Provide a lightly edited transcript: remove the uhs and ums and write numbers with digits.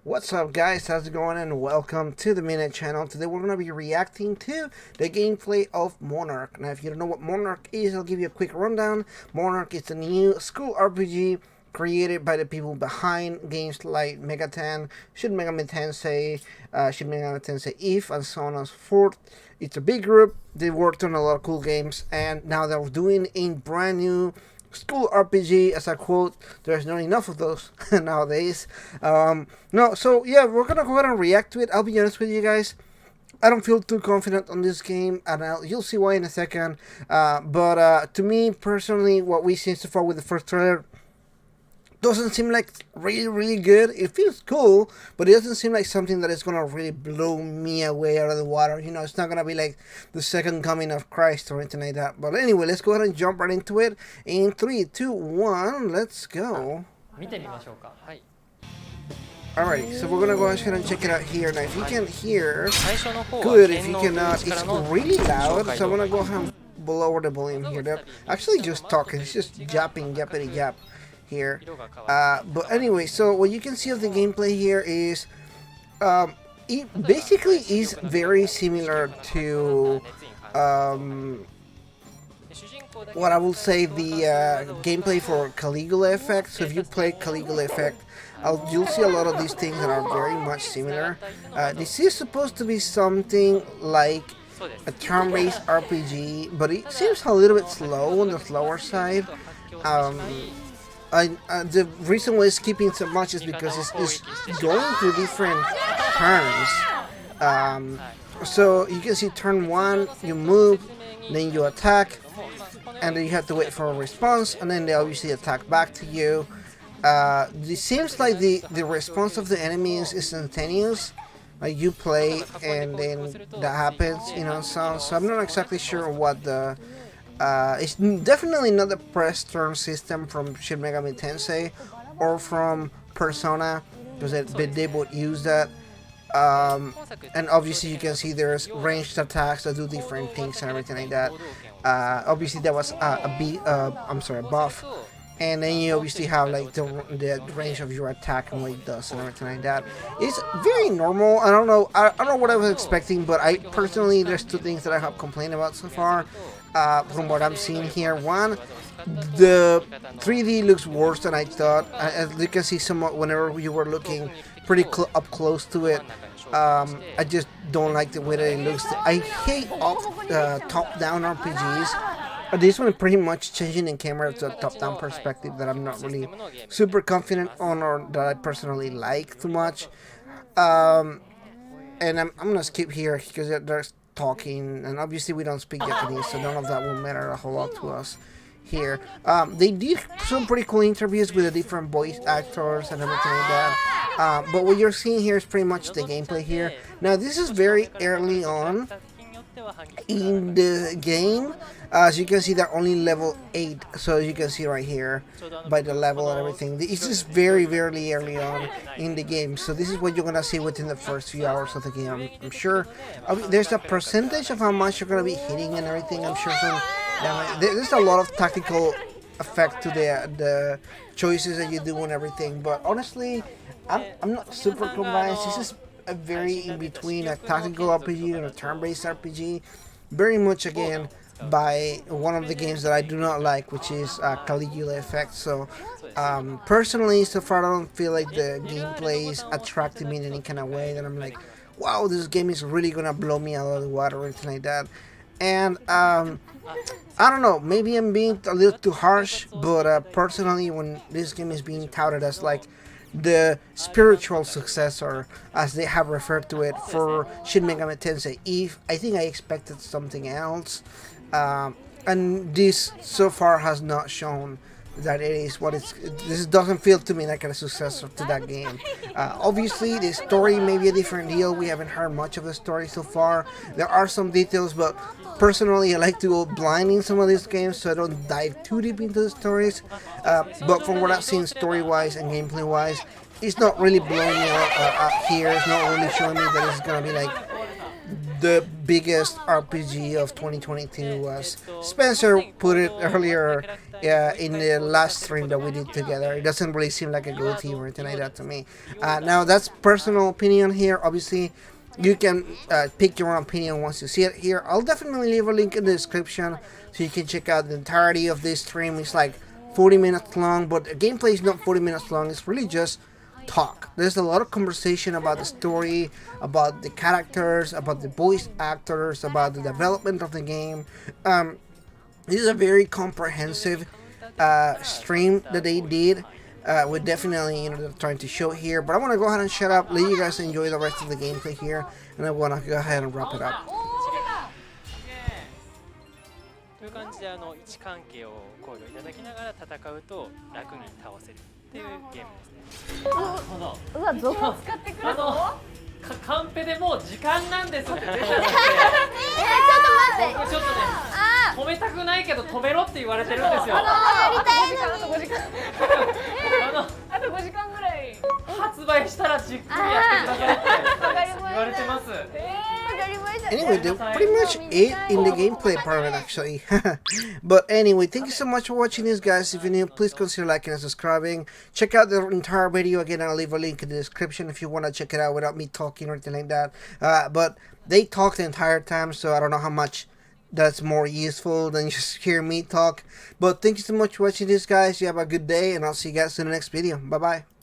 What's up guys, how's it going, and welcome to the Minute channel. Today we're going to be reacting to the gameplay of Monark. Now if you don't know what Monark is, I'll give you a quick rundown. Monark is a new school RPG created by the people behind games like Mega 10, Shin Megami Tensei, Shin Megami Tensei Eve, and so on and so forth. It's a big group, they worked on a lot of cool games, and now they're doing a brand new school RPG, as I quote. There's not enough of those nowadays. No, so yeah, we're gonna go ahead and react to it. I'll be honest with you guys, I don't feel too confident on this game, and you'll see why in a second. But to me personally, what we've seen so far with the first trailer doesn't seem like really good. It feels cool, but it doesn't seem like something that is gonna really blow me away out of the water. You know, it's not gonna be like the second coming of Christ or anything like that. But anyway, let's go ahead and jump right into it. In 3, 2, 1, let's go. Alright, so we're gonna go ahead and check it out here. Now if you can hear, good. If you cannot, it's really loud, so I'm gonna go ahead and lower the volume here. They're actually just talking, it's just yapping, yappity yap here. But anyway, so what you can see of the gameplay here is it basically is very similar to what I will say the gameplay for Caligula Effect. So if you play Caligula Effect, you'll see a lot of these things that are very much similar. This is supposed to be something like a turn-based RPG, but it seems a little bit slow on the slower side. The reason why it's skipping so much is because it's going through different turns. So you can see turn 1, you move, then you attack, and then you have to wait for a response, and then they obviously attack back to you. It seems like the response of the enemy is instantaneous. Like you play and then that happens, you know. So I'm not exactly sure what the it's definitely not the press turn system from Shin Megami Tensei or from Persona, because they would use that. And obviously you can see there's ranged attacks that do different things and everything like that. Obviously there was a buff, and then you obviously have like the range of your attack and what it does and everything like that. It's very normal. I don't know what I was expecting, but I personally, there's two things that I have complained about so far. From what I'm seeing here, one, the 3D looks worse than I thought. As you can see, somewhat whenever you were looking pretty up close to it, I just don't like the way that it looks. I hate top-down RPGs. This one is pretty much changing the camera to a top-down perspective that I'm not really super confident on, or that I personally like too much. And I'm gonna skip here because there's talking, and obviously we don't speak Japanese, so none of that will matter a whole lot to us here. They did some pretty cool interviews with the different voice actors and everything like that. But what you're seeing here is pretty much the gameplay here. Now this is very early on in the game. As you can see, they're only level 8, so you can see right here by the level and everything. This is very early on in the game, so this is what you're gonna see within the first few hours of the game. I'm sure there's a percentage of how much you're gonna be hitting and everything. I'm sure there's a lot of tactical effect to the choices that you do and everything, but honestly, I'm not super convinced. This is a very in between a tactical RPG and a turn-based RPG, very much again by one of the games that I do not like, which is Caligula Effect. So personally, so far I don't feel like the gameplay is attracting me in any kind of way that I'm like, wow, this game is really gonna blow me out of the water or anything like that. And I don't know, maybe I'm being a little too harsh, but personally, when this game is being touted as like the spiritual successor, as they have referred to it, for Shin Megami Tensei Eve, I think I expected something else, and this so far has not shown that it is what it's. This doesn't feel to me like a successor to that game. Obviously the story may be a different deal. We haven't heard much of the story so far. There are some details, but personally I like to go blind in some of these games, so I don't dive too deep into the stories. But from what I've seen story wise and gameplay wise, it's not really blowing me out here. It's not really showing me that it's gonna be like the biggest RPG of 2022, as Spencer put it earlier in the last stream that we did together. It doesn't really seem like a good team or anything like that to me. Now that's personal opinion here. Obviously, you can pick your own opinion once you see it here. I'll definitely leave a link in the description so you can check out the entirety of this stream. It's like 40 minutes long, but the gameplay is not 40 minutes long. It's really just talk. There's a lot of conversation about the story, about the characters, about the voice actors, about the development of the game. This is a very comprehensive stream that they did. We're definitely trying to show here, but I want to go ahead and shut up, let you guys enjoy the rest of the gameplay here, and I want to go ahead and wrap it up. という感じで位置関係を考慮いただきながら戦うと楽に倒せるっていうゲームですね。なるほど。うわ、ゾウ使ってくるぞ。カンペでもう時間なんですって出ちゃって。ちょっと待って。僕ちょっとね、止めたくないけど止めろって言われてるんですよ。やりたいのに。あと5時間ぐらい。発売したらじっくりやってくださいって言われてます。Anyway, they're pretty much it in the gameplay part of it, actually. But anyway, thank you so much for watching this, guys. If you're new, please consider liking and subscribing. Check out the entire video. Again, I'll leave a link in the description if you want to check it out without me talking or anything like that. But they talk the entire time, so I don't know how much that's more useful than just hear me talk. But thank you so much for watching this, guys. You have a good day, and I'll see you guys in the next video. Bye-bye.